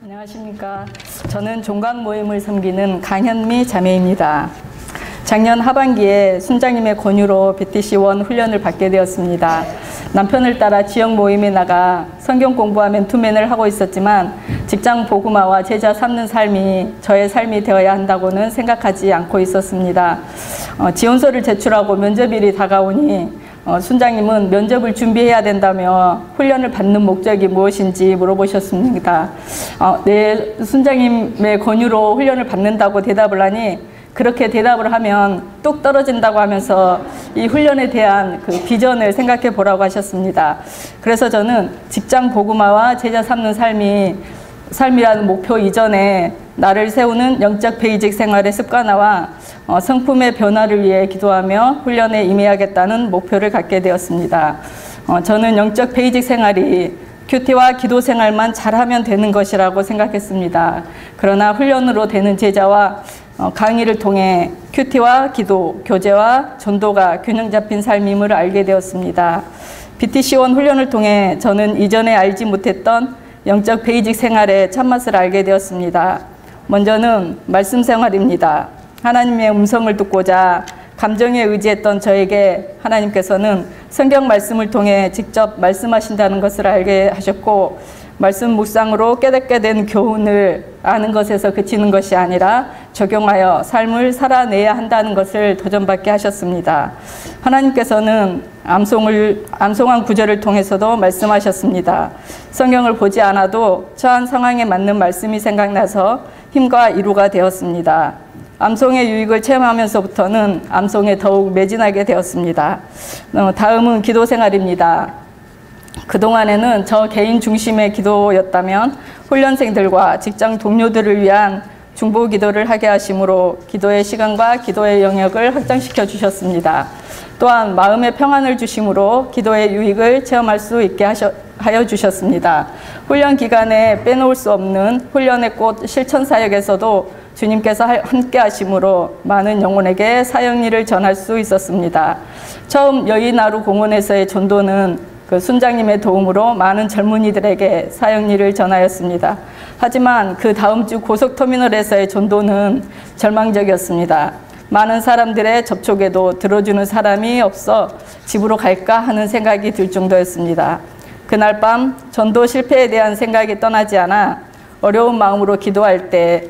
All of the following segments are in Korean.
안녕하십니까. 저는 종강 모임을 섬기는 강현미 자매입니다. 작년 하반기에 순장님의 권유로 BTC1 훈련을 받게 되었습니다. 남편을 따라 지역 모임에 나가 성경 공부와 맨투맨을 하고 있었지만 직장 복음화와 제자 삼는 삶이 저의 삶이 되어야 한다고는 생각하지 않고 있었습니다. 지원서를 제출하고 면접일이 다가오니 순장님은 면접을 준비해야 된다며 훈련을 받는 목적이 무엇인지 물어보셨습니다. 네, 순장님의 권유로 훈련을 받는다고 대답을 하니 그렇게 대답을 하면 뚝 떨어진다고 하면서 이 훈련에 대한 그 비전을 생각해 보라고 하셨습니다. 그래서 저는 직장 복음화와 제자 삼는 삶이라는 목표 이전에 나를 세우는 영적 베이직 생활의 습관화와 성품의 변화를 위해 기도하며 훈련에 임해야겠다는 목표를 갖게 되었습니다. 저는 영적 베이직 생활이 큐티와 기도 생활만 잘하면 되는 것이라고 생각했습니다. 그러나 훈련으로 되는 제자와 강의를 통해 큐티와 기도, 교제와 전도가 균형 잡힌 삶임을 알게 되었습니다. BTC1 훈련을 통해 저는 이전에 알지 못했던 영적 베이직 생활의 참맛을 알게 되었습니다. 먼저는 말씀 생활입니다. 하나님의 음성을 듣고자 감정에 의지했던 저에게 하나님께서는 성경 말씀을 통해 직접 말씀하신다는 것을 알게 하셨고, 말씀 묵상으로 깨닫게 된 교훈을 아는 것에서 그치는 것이 아니라 적용하여 삶을 살아내야 한다는 것을 도전받게 하셨습니다. 하나님께서는 암송한 구절을 통해서도 말씀하셨습니다. 성경을 보지 않아도 처한 상황에 맞는 말씀이 생각나서 힘과 위로가 되었습니다. 암송의 유익을 체험하면서부터는 암송에 더욱 매진하게 되었습니다. 다음은 기도 생활입니다. 그동안에는 저 개인 중심의 기도였다면 훈련생들과 직장 동료들을 위한 중보 기도를 하게 하심으로 기도의 시간과 기도의 영역을 확장시켜 주셨습니다. 또한 마음의 평안을 주심으로 기도의 유익을 체험할 수 있게 하여 주셨습니다. 훈련 기간에 빼놓을 수 없는 훈련의 꽃 실천사역에서도 주님께서 함께 하심으로 많은 영혼에게 사역일을 전할 수 있었습니다. 처음 여의나루 공원에서의 전도는 그 순장님의 도움으로 많은 젊은이들에게 사역일을 전하였습니다. 하지만 그 다음 주 고속터미널에서의 전도는 절망적이었습니다. 많은 사람들의 접촉에도 들어주는 사람이 없어 집으로 갈까 하는 생각이 들 정도였습니다. 그날 밤 전도 실패에 대한 생각이 떠나지 않아 어려운 마음으로 기도할 때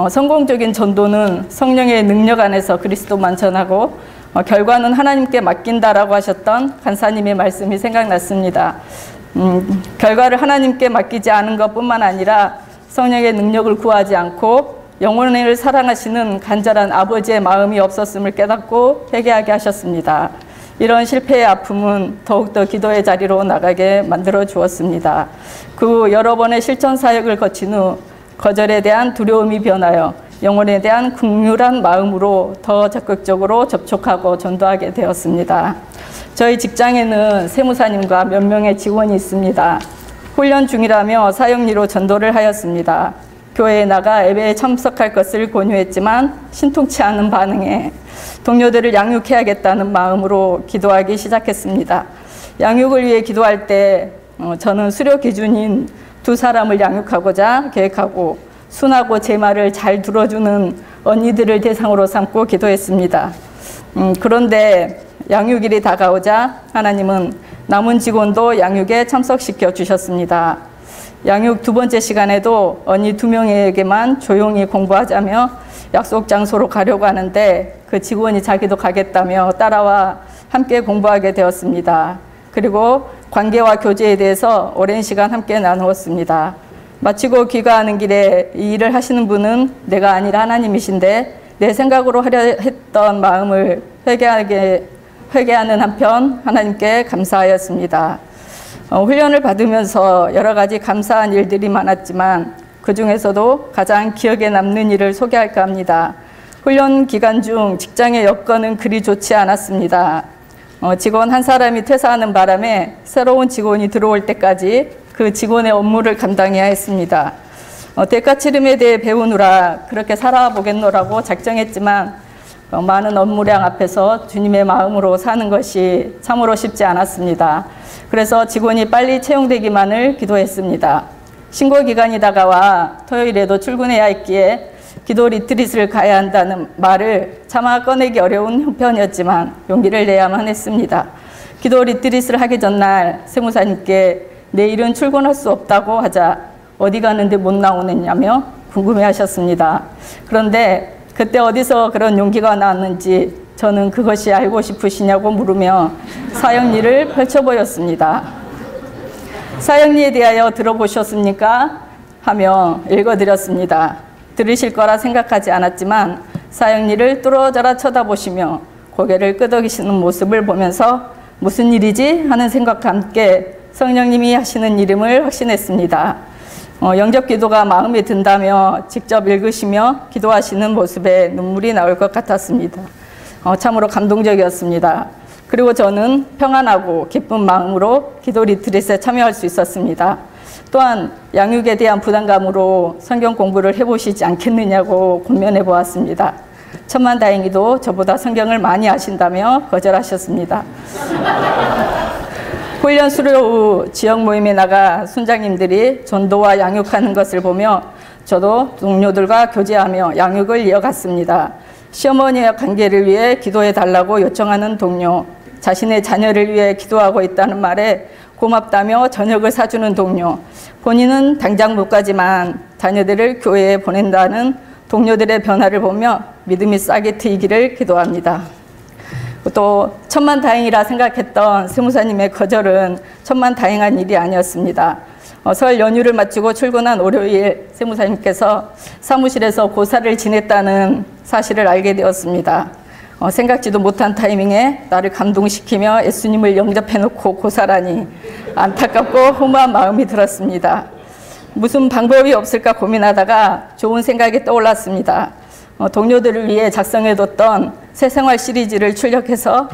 성공적인 전도는 성령의 능력 안에서 그리스도만 전하고 결과는 하나님께 맡긴다라고 하셨던 간사님의 말씀이 생각났습니다. 결과를 하나님께 맡기지 않은 것뿐만 아니라 성령의 능력을 구하지 않고 영혼을 사랑하시는 간절한 아버지의 마음이 없었음을 깨닫고 회개하게 하셨습니다. 이런 실패의 아픔은 더욱더 기도의 자리로 나가게 만들어 주었습니다. 그 여러 번의 실천 사역을 거친 후 거절에 대한 두려움이 변하여 영혼에 대한 긍휼한 마음으로 더 적극적으로 접촉하고 전도하게 되었습니다. 저희 직장에는 세무사님과 몇 명의 직원이 있습니다. 훈련 중이라며 사역리로 전도를 하였습니다. 교회에 나가 예배에 참석할 것을 권유했지만 신통치 않은 반응에 동료들을 양육해야겠다는 마음으로 기도하기 시작했습니다. 양육을 위해 기도할 때 저는 수료 기준인 2사람을 양육하고자 계획하고 순하고 제 말을 잘 들어주는 언니들을 대상으로 삼고 기도했습니다. 그런데 양육일이 다가오자 하나님은 남은 직원도 양육에 참석시켜 주셨습니다. 양육 2번째 시간에도 언니 2명에게만 조용히 공부하자며 약속 장소로 가려고 하는데 그 직원이 자기도 가겠다며 따라와 함께 공부하게 되었습니다. 그리고 관계와 교제에 대해서 오랜 시간 함께 나누었습니다. 마치고 귀가하는 길에 이 일을 하시는 분은 내가 아니라 하나님이신데 내 생각으로 하려 했던 마음을 회개하는 한편 하나님께 감사하였습니다. 훈련을 받으면서 여러 가지 감사한 일들이 많았지만 그 중에서도 가장 기억에 남는 일을 소개할까 합니다. 훈련 기간 중 직장의 여건은 그리 좋지 않았습니다. 직원 한 사람이 퇴사하는 바람에 새로운 직원이 들어올 때까지 그 직원의 업무를 감당해야 했습니다. 대가 치름에 대해 배우느라 그렇게 살아보겠노라고 작정했지만 많은 업무량 앞에서 주님의 마음으로 사는 것이 참으로 쉽지 않았습니다. 그래서 직원이 빨리 채용되기만을 기도했습니다. 신고 기간이 다가와 토요일에도 출근해야 했기에 기도 리트릿을 가야 한다는 말을 차마 꺼내기 어려운 형편이었지만 용기를 내야만 했습니다. 기도 리트릿을 하기 전날 세무사님께 내일은 출근할 수 없다고 하자 어디 가는데 못 나오느냐며 궁금해하셨습니다. 그런데 그때 어디서 그런 용기가 나왔는지 저는 그것이 알고 싶으시냐고 물으며 사형리를 펼쳐보였습니다. 사형리에 대하여 들어보셨습니까? 하며 읽어드렸습니다. 들으실 거라 생각하지 않았지만 사형리를 뚫어져라 쳐다보시며 고개를 끄덕이시는 모습을 보면서 무슨 일이지? 하는 생각과 함께 성령님이 하시는 일임을 확신했습니다. 영접 기도가 마음에 든다며 직접 읽으시며 기도하시는 모습에 눈물이 나올 것 같았습니다. 참으로 감동적이었습니다. 그리고 저는 평안하고 기쁜 마음으로 기도 리트릿에 참여할 수 있었습니다. 또한 양육에 대한 부담감으로 성경 공부를 해보시지 않겠느냐고 권면해 보았습니다. 천만다행히도 저보다 성경을 많이 아신다며 거절하셨습니다. 훈련 수료 후 지역 모임에 나가 순장님들이 전도와 양육하는 것을 보며 저도 동료들과 교제하며 양육을 이어갔습니다. 시어머니의 관계를 위해 기도해 달라고 요청하는 동료, 자신의 자녀를 위해 기도하고 있다는 말에 고맙다며 저녁을 사주는 동료, 본인은 당장 못 가지만 자녀들을 교회에 보낸다는 동료들의 변화를 보며 믿음이 싹이 트이기를 기도합니다. 또 천만다행이라 생각했던 세무사님의 거절은 천만다행한 일이 아니었습니다. 설 연휴를 마치고 출근한 월요일 세무사님께서 사무실에서 고사를 지냈다는 사실을 알게 되었습니다. 생각지도 못한 타이밍에 나를 감동시키며 예수님을 영접해놓고 고사라니 안타깝고 허무한 마음이 들었습니다. 무슨 방법이 없을까 고민하다가 좋은 생각이 떠올랐습니다. 동료들을 위해 작성해뒀던 새생활 시리즈를 출력해서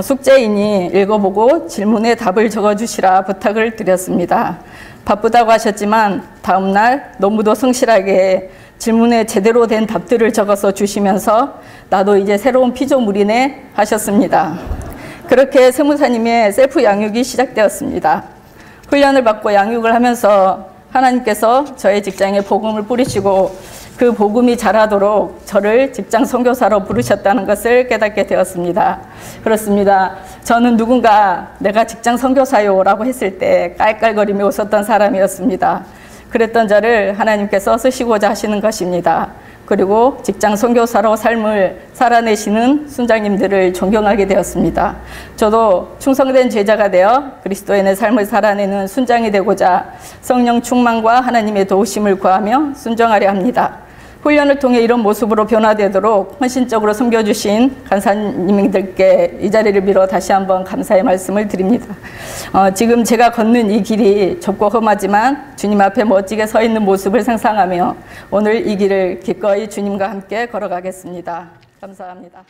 숙제이니 읽어보고 질문에 답을 적어주시라 부탁을 드렸습니다. 바쁘다고 하셨지만 다음날 너무도 성실하게 질문에 제대로 된 답들을 적어서 주시면서 나도 이제 새로운 피조물이네 하셨습니다. 그렇게 세무사님의 셀프 양육이 시작되었습니다. 훈련을 받고 양육을 하면서 하나님께서 저의 직장에 복음을 뿌리시고 그 복음이 자라도록 저를 직장 선교사로 부르셨다는 것을 깨닫게 되었습니다. 그렇습니다. 저는 누군가 내가 직장 선교사요 라고 했을 때 깔깔거리며 웃었던 사람이었습니다. 그랬던 저를 하나님께서 쓰시고자 하시는 것입니다. 그리고 직장 선교사로 삶을 살아내시는 순장님들을 존경하게 되었습니다. 저도 충성된 제자가 되어 그리스도인의 삶을 살아내는 순장이 되고자 성령 충만과 하나님의 도우심을 구하며 순종하려 합니다. 훈련을 통해 이런 모습으로 변화되도록 헌신적으로 섬겨주신 간사님들께 이 자리를 빌어 다시 한번 감사의 말씀을 드립니다. 지금 제가 걷는 이 길이 좁고 험하지만 주님 앞에 멋지게 서 있는 모습을 상상하며 오늘 이 길을 기꺼이 주님과 함께 걸어가겠습니다. 감사합니다.